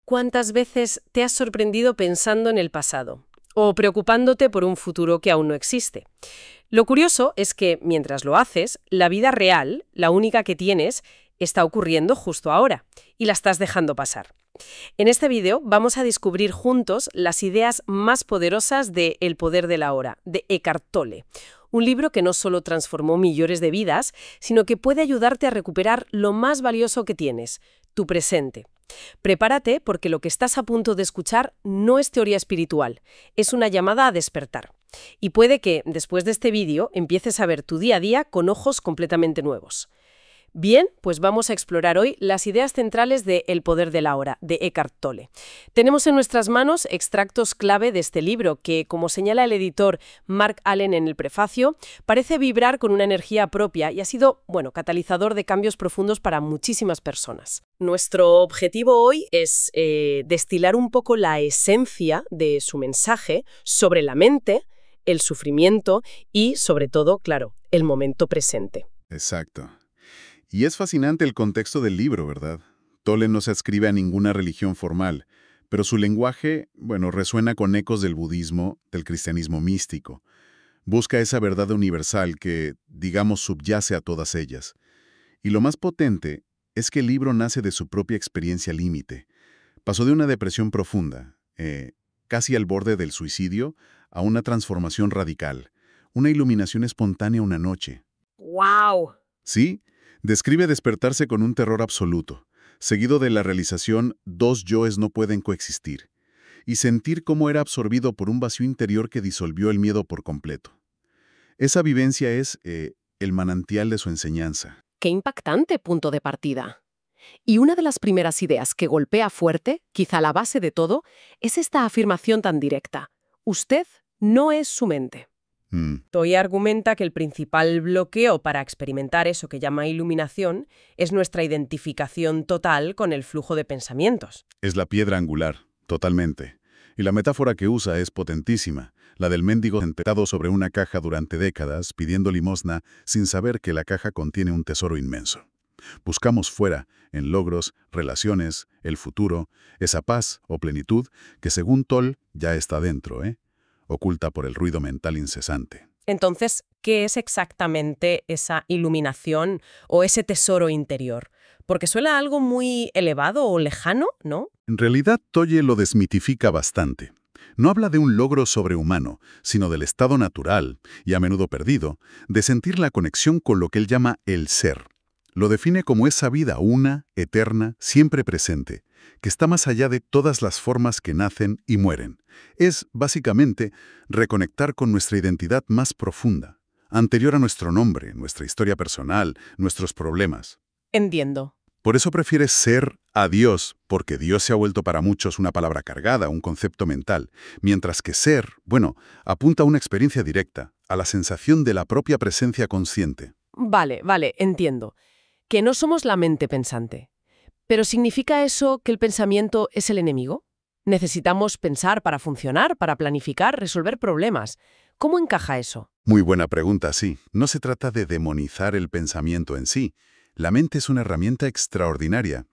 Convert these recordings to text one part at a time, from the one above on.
¿Cuántas veces te has sorprendido pensando en el pasado o preocupándote por un futuro que aún no existe? Lo curioso es que, mientras lo haces, la vida real, la única que tienes, está ocurriendo justo ahora y la estás dejando pasar. En este vídeo vamos a descubrir juntos las ideas más poderosas de El poder de la hora, de Eckhart Tolle. Un libro que no solo transformó millones de vidas, sino que puede ayudarte a recuperar lo más valioso que tienes, tu presente. Prepárate porque lo que estás a punto de escuchar no es teoría espiritual, es una llamada a despertar. Y puede que, después de este vídeo, empieces a ver tu día a día con ojos completamente nuevos. Bien, pues vamos a explorar hoy las ideas centrales de El poder de la hora, de Eckhart Tolle. Tenemos en nuestras manos extractos clave de este libro que, como señala el editor Mark Allen en el prefacio, parece vibrar con una energía propia y ha sido, catalizador de cambios profundos para muchísimas personas. Nuestro objetivo hoy es destilar un poco la esencia de su mensaje sobre la mente, el sufrimiento y, sobre todo, claro, el momento presente. Exacto. Y es fascinante el contexto del libro, ¿verdad? Tolle no se adscribe a ninguna religión formal, pero su lenguaje, resuena con ecos del budismo, del cristianismo místico. Busca esa verdad universal que, digamos, subyace a todas ellas. Y lo más potente es que el libro nace de su propia experiencia límite. Pasó de una depresión profunda, casi al borde del suicidio, a una transformación radical, una iluminación espontánea una noche. ¡Wow! Sí, describe despertarse con un terror absoluto, seguido de la realización dos yoes no pueden coexistir, y sentir cómo era absorbido por un vacío interior que disolvió el miedo por completo. Esa vivencia es el manantial de su enseñanza. ¡Qué impactante punto de partida! Y una de las primeras ideas que golpea fuerte, quizá la base de todo, es esta afirmación tan directa. Usted no es su mente. Tolle argumenta que el principal bloqueo para experimentar eso que llama iluminación es nuestra identificación total con el flujo de pensamientos. Es la piedra angular, totalmente. Y la metáfora que usa es potentísima, la del mendigo sentado sobre una caja durante décadas pidiendo limosna sin saber que la caja contiene un tesoro inmenso. Buscamos fuera, en logros, relaciones, el futuro, esa paz o plenitud que según Tolle ya está dentro, oculta por el ruido mental incesante. Entonces, ¿qué es exactamente esa iluminación o ese tesoro interior? Porque suena algo muy elevado o lejano, ¿no? En realidad, Tolle lo desmitifica bastante. No habla de un logro sobrehumano, sino del estado natural, y a menudo perdido, de sentir la conexión con lo que él llama el ser. Lo define como esa vida una, eterna, siempre presente, que está más allá de todas las formas que nacen y mueren. Es, básicamente, reconectar con nuestra identidad más profunda, anterior a nuestro nombre, nuestra historia personal, nuestros problemas. Entiendo. Por eso prefieres ser a Dios, porque Dios se ha vuelto para muchos una palabra cargada, un concepto mental, mientras que ser, apunta a una experiencia directa, a la sensación de la propia presencia consciente. Vale, entiendo. Que no somos la mente pensante. ¿Pero significa eso que el pensamiento es el enemigo? Necesitamos pensar para funcionar, para planificar, resolver problemas. ¿Cómo encaja eso? Muy buena pregunta, sí. No se trata de demonizar el pensamiento en sí. La mente es una herramienta extraordinaria,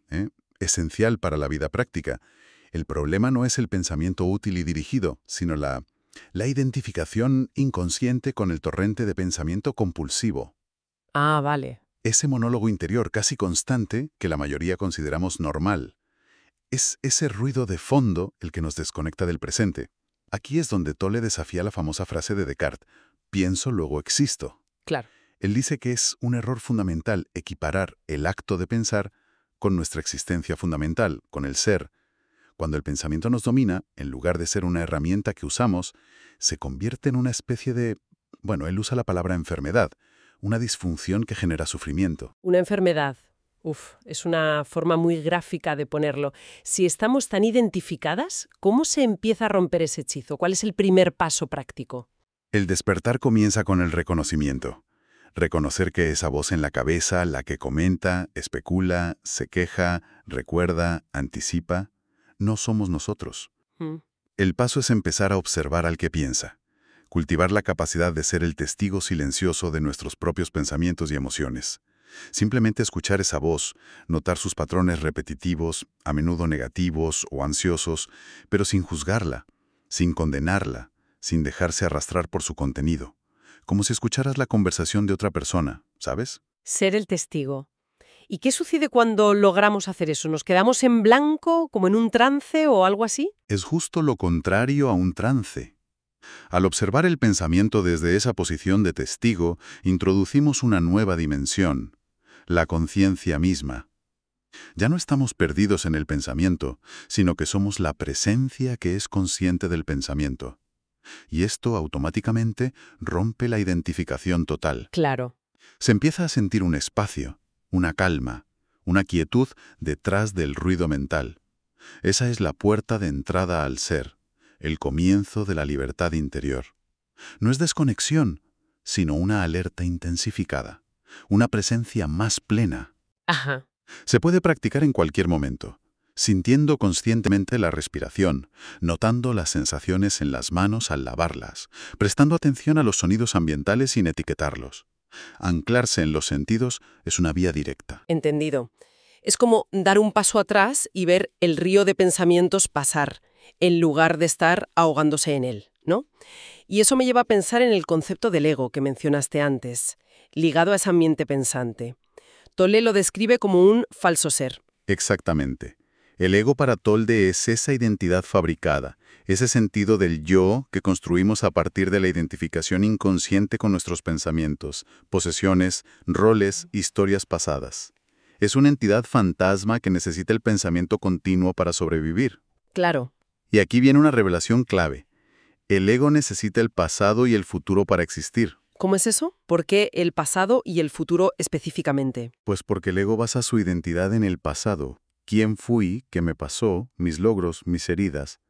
esencial para la vida práctica. El problema no es el pensamiento útil y dirigido, sino la identificación inconsciente con el torrente de pensamiento compulsivo. Ah, vale. Ese monólogo interior casi constante que la mayoría consideramos normal. Es ese ruido de fondo el que nos desconecta del presente. Aquí es donde Tolle desafía la famosa frase de Descartes, pienso, luego existo. Claro. Él dice que es un error fundamental equiparar el acto de pensar con nuestra existencia fundamental, con el ser. Cuando el pensamiento nos domina, en lugar de ser una herramienta que usamos, se convierte en una especie de, él usa la palabra enfermedad, una disfunción que genera sufrimiento. Una enfermedad. Es una forma muy gráfica de ponerlo. Si estamos tan identificadas, ¿cómo se empieza a romper ese hechizo? ¿Cuál es el primer paso práctico? El despertar comienza con el reconocimiento. Reconocer que esa voz en la cabeza, la que comenta, especula, se queja, recuerda, anticipa, no somos nosotros. El paso es empezar a observar al que piensa, cultivar la capacidad de ser el testigo silencioso de nuestros propios pensamientos y emociones. Simplemente escuchar esa voz, notar sus patrones repetitivos, a menudo negativos o ansiosos, pero sin juzgarla, sin condenarla, sin dejarse arrastrar por su contenido. Como si escucharas la conversación de otra persona, ¿sabes? Ser el testigo. ¿Y qué sucede cuando logramos hacer eso? ¿Nos quedamos en blanco, como en un trance o algo así? Es justo lo contrario a un trance. Al observar el pensamiento desde esa posición de testigo, introducimos una nueva dimensión, la conciencia misma. Ya no estamos perdidos en el pensamiento, sino que somos la presencia que es consciente del pensamiento. Y esto automáticamente rompe la identificación total. Claro. Se empieza a sentir un espacio, una calma, una quietud detrás del ruido mental. Esa es la puerta de entrada al ser, el comienzo de la libertad interior. No es desconexión, sino una alerta intensificada, una presencia más plena. Ajá. Se puede practicar en cualquier momento, sintiendo conscientemente la respiración, notando las sensaciones en las manos al lavarlas, prestando atención a los sonidos ambientales sin etiquetarlos. Anclarse en los sentidos es una vía directa. Entendido. Es como dar un paso atrás y ver el río de pensamientos pasar, en lugar de estar ahogándose en él, ¿no? Y eso me lleva a pensar en el concepto del ego que mencionaste antes, ligado a ese ambiente pensante. Tolle lo describe como un falso ser. Exactamente. El ego para Tolde es esa identidad fabricada, ese sentido del yo que construimos a partir de la identificación inconsciente con nuestros pensamientos, posesiones, roles, historias pasadas. Es una entidad fantasma que necesita el pensamiento continuo para sobrevivir. Claro. Y aquí viene una revelación clave. El ego necesita el pasado y el futuro para existir. ¿Cómo es eso? ¿Por qué el pasado y el futuro específicamente? Pues porque el ego basa su identidad en el pasado. ¿Quién fui? ¿Qué me pasó? Mis logros, mis heridas.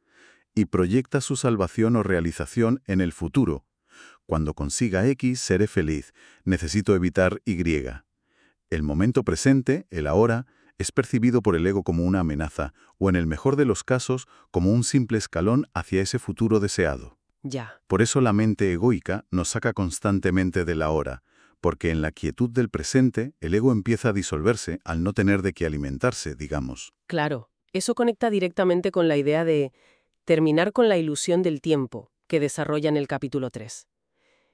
Y proyecta su salvación o realización en el futuro. Cuando consiga X, seré feliz. Necesito evitar Y. El momento presente, el ahora, es percibido por el ego como una amenaza, o en el mejor de los casos, como un simple escalón hacia ese futuro deseado. Ya. Por eso la mente egoica nos saca constantemente del ahora, porque en la quietud del presente el ego empieza a disolverse al no tener de qué alimentarse, digamos. Claro. Eso conecta directamente con la idea de terminar con la ilusión del tiempo que desarrolla en el capítulo 3.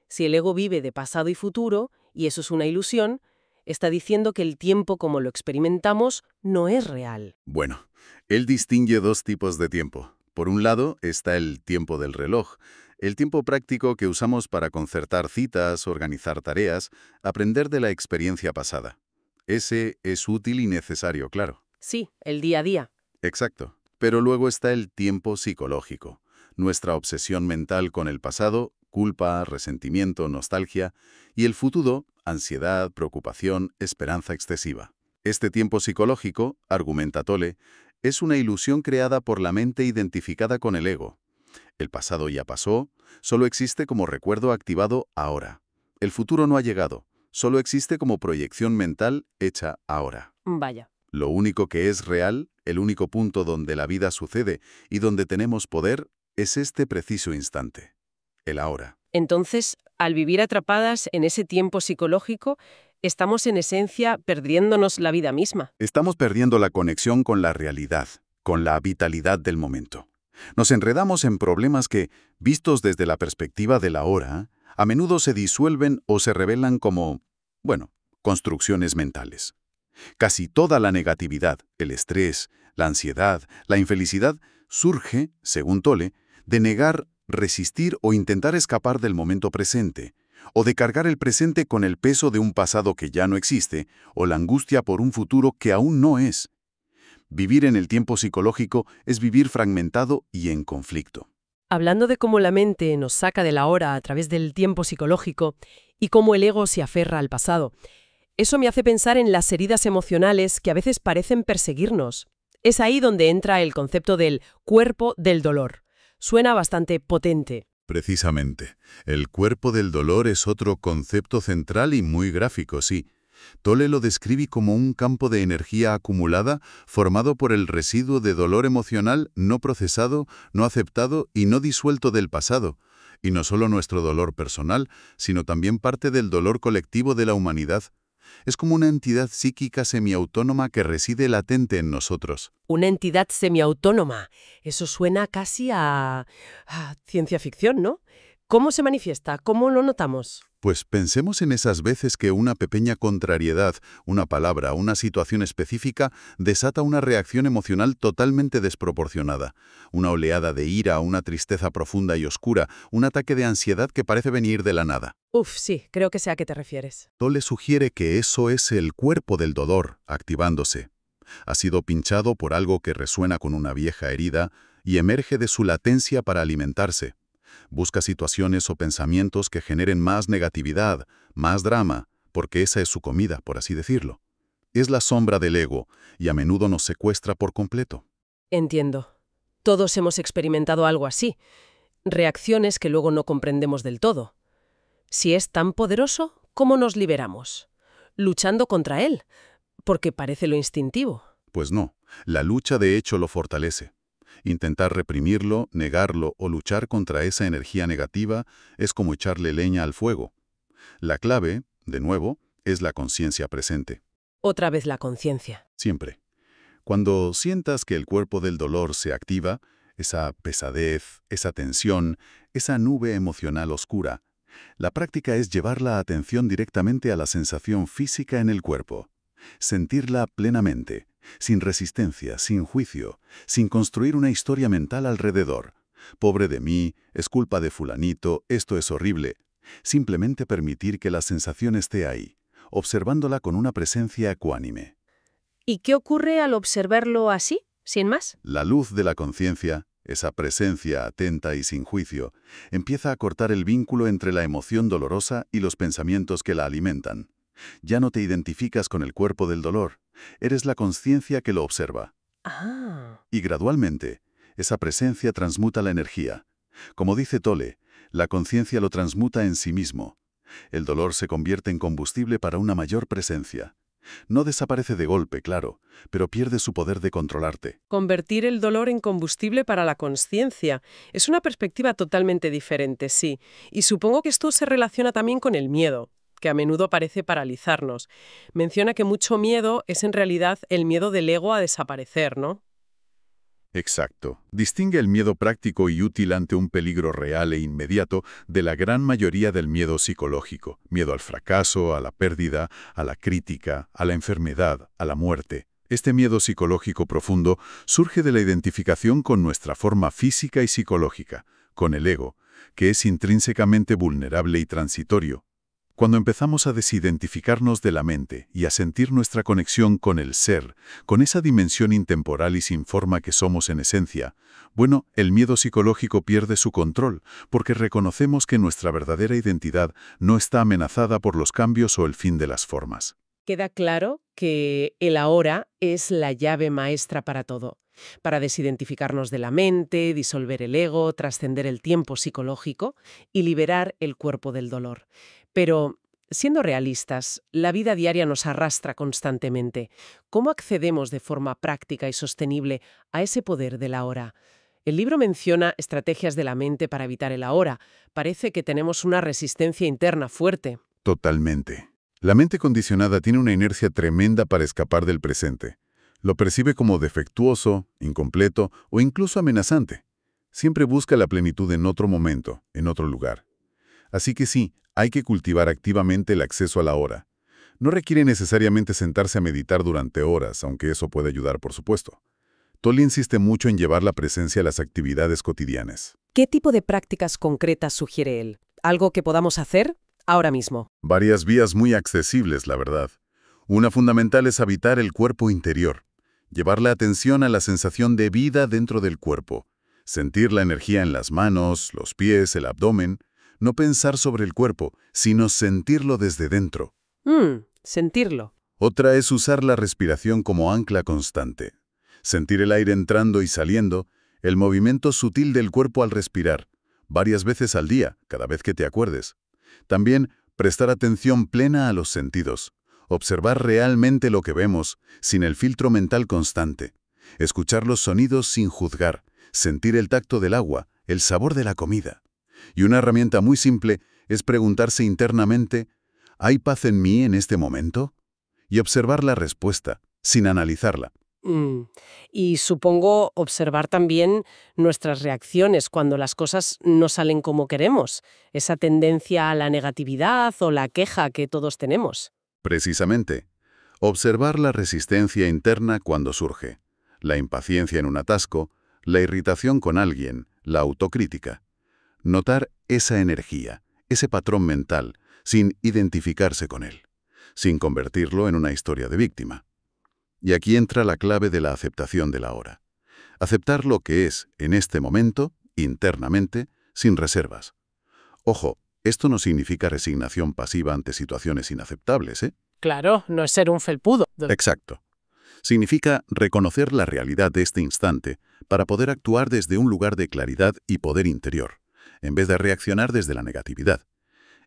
Si el ego vive de pasado y futuro, y eso es una ilusión, está diciendo que el tiempo como lo experimentamos no es real. Bueno, él distingue dos tipos de tiempo. Por un lado está el tiempo del reloj, el tiempo práctico que usamos para concertar citas, organizar tareas, aprender de la experiencia pasada. Ese es útil y necesario, claro. Sí, el día a día. Exacto. Pero luego está el tiempo psicológico, nuestra obsesión mental con el pasado, culpa, resentimiento, nostalgia, y el futuro, ansiedad, preocupación, esperanza excesiva. Este tiempo psicológico, argumenta Tolle, es una ilusión creada por la mente identificada con el ego. El pasado ya pasó, solo existe como recuerdo activado ahora. El futuro no ha llegado, solo existe como proyección mental hecha ahora. Vaya. Lo único que es real, el único punto donde la vida sucede y donde tenemos poder, es este preciso instante, el ahora. Entonces, al vivir atrapadas en ese tiempo psicológico, estamos en esencia perdiéndonos la vida misma. Estamos perdiendo la conexión con la realidad, con la vitalidad del momento. Nos enredamos en problemas que, vistos desde la perspectiva del ahora, a menudo se disuelven o se revelan como, construcciones mentales. Casi toda la negatividad, el estrés, la ansiedad, la infelicidad, surge, según Tolle, de negar, resistir o intentar escapar del momento presente, o de cargar el presente con el peso de un pasado que ya no existe, o la angustia por un futuro que aún no es. Vivir en el tiempo psicológico es vivir fragmentado y en conflicto. Hablando de cómo la mente nos saca de la hora a través del tiempo psicológico y cómo el ego se aferra al pasado, eso me hace pensar en las heridas emocionales que a veces parecen perseguirnos. Es ahí donde entra el concepto del cuerpo del dolor. Suena bastante potente. Precisamente. El cuerpo del dolor es otro concepto central y muy gráfico, sí. Tolle lo describe como un campo de energía acumulada formado por el residuo de dolor emocional no procesado, no aceptado y no disuelto del pasado. Y no solo nuestro dolor personal, sino también parte del dolor colectivo de la humanidad. Es como una entidad psíquica semiautónoma que reside latente en nosotros. Una entidad semiautónoma. Eso suena casi a ciencia ficción, ¿no? ¿Cómo se manifiesta? ¿Cómo lo notamos? Pues pensemos en esas veces que una pequeña contrariedad, una palabra, una situación específica, desata una reacción emocional totalmente desproporcionada. Una oleada de ira, una tristeza profunda y oscura, un ataque de ansiedad que parece venir de la nada. Uf, sí, creo que sé a qué te refieres. Tolle sugiere que eso es el cuerpo del dolor activándose. Ha sido pinchado por algo que resuena con una vieja herida y emerge de su latencia para alimentarse. Busca situaciones o pensamientos que generen más negatividad, más drama, porque esa es su comida, por así decirlo. Es la sombra del ego y a menudo nos secuestra por completo. Entiendo. Todos hemos experimentado algo así. Reacciones que luego no comprendemos del todo. Si es tan poderoso, ¿cómo nos liberamos? Luchando contra él, porque parece lo instintivo. Pues no, la lucha de hecho lo fortalece. Intentar reprimirlo, negarlo o luchar contra esa energía negativa es como echarle leña al fuego. La clave, de nuevo, es la conciencia presente. Otra vez la conciencia. Siempre. Cuando sientas que el cuerpo del dolor se activa, esa pesadez, esa tensión, esa nube emocional oscura, la práctica es llevar la atención directamente a la sensación física en el cuerpo. Sentirla plenamente, sin resistencia, sin juicio, sin construir una historia mental alrededor. Pobre de mí, es culpa de fulanito, esto es horrible. Simplemente permitir que la sensación esté ahí, observándola con una presencia ecuánime. ¿Y qué ocurre al observarlo así, sin más? La luz de la conciencia, esa presencia atenta y sin juicio, empieza a cortar el vínculo entre la emoción dolorosa y los pensamientos que la alimentan. Ya no te identificas con el cuerpo del dolor, eres la conciencia que lo observa. Ah. Y gradualmente, esa presencia transmuta la energía. Como dice Tolle, la conciencia lo transmuta en sí mismo. El dolor se convierte en combustible para una mayor presencia. No desaparece de golpe, claro, pero pierde su poder de controlarte. Convertir el dolor en combustible para la consciencia. Es una perspectiva totalmente diferente, sí. Y supongo que esto se relaciona también con el miedo, que a menudo parece paralizarnos. Menciona que mucho miedo es en realidad el miedo del ego a desaparecer, ¿no? Exacto. Distingue el miedo práctico y útil ante un peligro real e inmediato de la gran mayoría del miedo psicológico. Miedo al fracaso, a la pérdida, a la crítica, a la enfermedad, a la muerte. Este miedo psicológico profundo surge de la identificación con nuestra forma física y psicológica, con el ego, que es intrínsecamente vulnerable y transitorio. Cuando empezamos a desidentificarnos de la mente y a sentir nuestra conexión con el ser, con esa dimensión intemporal y sin forma que somos en esencia, bueno, el miedo psicológico pierde su control, porque reconocemos que nuestra verdadera identidad no está amenazada por los cambios o el fin de las formas. Queda claro que el ahora es la llave maestra para todo, para desidentificarnos de la mente, disolver el ego, trascender el tiempo psicológico y liberar el cuerpo del dolor. Pero, siendo realistas, la vida diaria nos arrastra constantemente. ¿Cómo accedemos de forma práctica y sostenible a ese poder del ahora? El libro menciona estrategias de la mente para evitar el ahora. Parece que tenemos una resistencia interna fuerte. Totalmente. La mente condicionada tiene una inercia tremenda para escapar del presente. Lo percibe como defectuoso, incompleto o incluso amenazante. Siempre busca la plenitud en otro momento, en otro lugar. Así que sí, hay que cultivar activamente el acceso a la hora. No requiere necesariamente sentarse a meditar durante horas, aunque eso puede ayudar, por supuesto. Tolle insiste mucho en llevar la presencia a las actividades cotidianas. ¿Qué tipo de prácticas concretas sugiere él? ¿Algo que podamos hacer ahora mismo? Varias vías muy accesibles, la verdad. Una fundamental es habitar el cuerpo interior. Llevar la atención a la sensación de vida dentro del cuerpo. Sentir la energía en las manos, los pies, el abdomen. No pensar sobre el cuerpo, sino sentirlo desde dentro. Sentirlo. Otra es usar la respiración como ancla constante. Sentir el aire entrando y saliendo, el movimiento sutil del cuerpo al respirar, varias veces al día, cada vez que te acuerdes. También prestar atención plena a los sentidos. Observar realmente lo que vemos, sin el filtro mental constante. Escuchar los sonidos sin juzgar. Sentir el tacto del agua, el sabor de la comida. Y una herramienta muy simple es preguntarse internamente, ¿hay paz en mí en este momento? y observar la respuesta, sin analizarla. Mm. Y supongo observar también nuestras reacciones cuando las cosas no salen como queremos, esa tendencia a la negatividad o la queja que todos tenemos. Precisamente, observar la resistencia interna cuando surge, la impaciencia en un atasco, la irritación con alguien, la autocrítica. Notar esa energía, ese patrón mental, sin identificarse con él, sin convertirlo en una historia de víctima. Y aquí entra la clave de la aceptación de la hora. Aceptar lo que es, en este momento, internamente, sin reservas. Ojo, esto no significa resignación pasiva ante situaciones inaceptables, ¿eh? Claro, no es ser un felpudo. Exacto. Significa reconocer la realidad de este instante para poder actuar desde un lugar de claridad y poder interior, en vez de reaccionar desde la negatividad.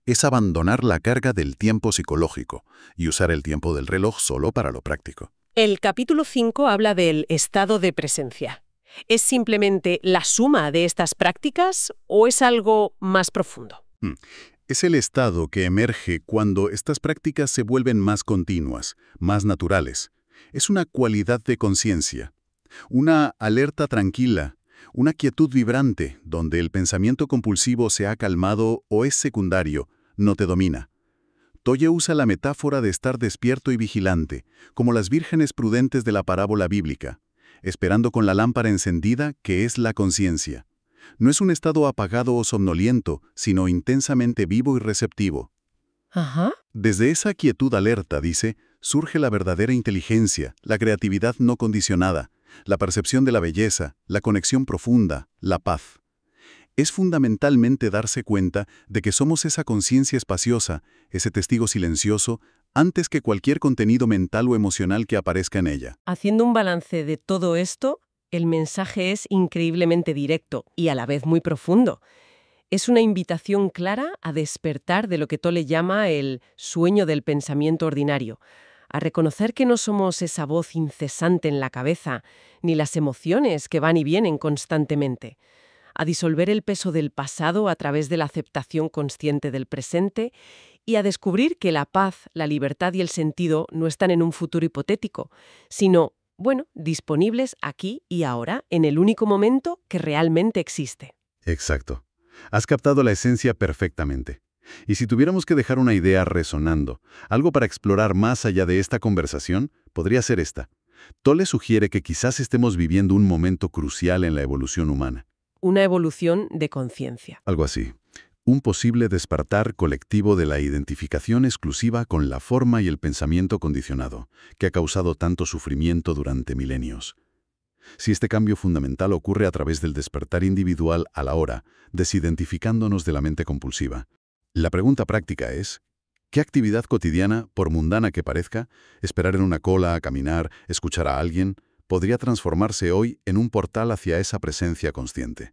Es abandonar la carga del tiempo psicológico y usar el tiempo del reloj solo para lo práctico. El capítulo 5 habla del estado de presencia. ¿Es simplemente la suma de estas prácticas o es algo más profundo? Es el estado que emerge cuando estas prácticas se vuelven más continuas, más naturales. Es una cualidad de conciencia, una alerta tranquila, una quietud vibrante donde el pensamiento compulsivo se ha calmado o es secundario, no te domina. Tolle usa la metáfora de estar despierto y vigilante, como las vírgenes prudentes de la parábola bíblica, esperando con la lámpara encendida que es la conciencia. No es un estado apagado o somnoliento, sino intensamente vivo y receptivo. Ajá. Desde esa quietud alerta, dice, surge la verdadera inteligencia, la creatividad no condicionada, la percepción de la belleza, la conexión profunda, la paz. Es fundamentalmente darse cuenta de que somos esa conciencia espaciosa, ese testigo silencioso, antes que cualquier contenido mental o emocional que aparezca en ella. Haciendo un balance de todo esto, el mensaje es increíblemente directo y a la vez muy profundo. Es una invitación clara a despertar de lo que Tolle llama el sueño del pensamiento ordinario, a reconocer que no somos esa voz incesante en la cabeza, ni las emociones que van y vienen constantemente, a disolver el peso del pasado a través de la aceptación consciente del presente y a descubrir que la paz, la libertad y el sentido no están en un futuro hipotético, sino, disponibles aquí y ahora, en el único momento que realmente existe. Exacto. Has captado la esencia perfectamente. Y si tuviéramos que dejar una idea resonando, algo para explorar más allá de esta conversación, podría ser esta. Tolle sugiere que quizás estemos viviendo un momento crucial en la evolución humana. Una evolución de conciencia. Algo así. Un posible despertar colectivo de la identificación exclusiva con la forma y el pensamiento condicionado, que ha causado tanto sufrimiento durante milenios. Si este cambio fundamental ocurre a través del despertar individual a la hora, desidentificándonos de la mente compulsiva, la pregunta práctica es, ¿qué actividad cotidiana, por mundana que parezca, esperar en una cola, caminar, escuchar a alguien, podría transformarse hoy en un portal hacia esa presencia consciente?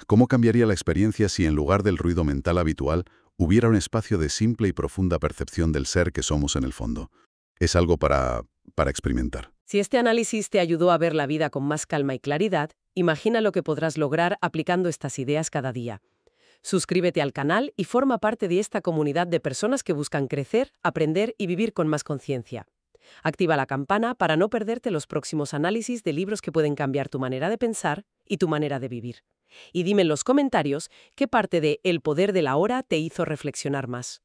¿Cómo cambiaría la experiencia si en lugar del ruido mental habitual hubiera un espacio de simple y profunda percepción del ser que somos en el fondo? Es algo para experimentar. Si este análisis te ayudó a ver la vida con más calma y claridad, imagina lo que podrás lograr aplicando estas ideas cada día. Suscríbete al canal y forma parte de esta comunidad de personas que buscan crecer, aprender y vivir con más conciencia. Activa la campana para no perderte los próximos análisis de libros que pueden cambiar tu manera de pensar y tu manera de vivir. Y dime en los comentarios qué parte de El poder de la hora te hizo reflexionar más.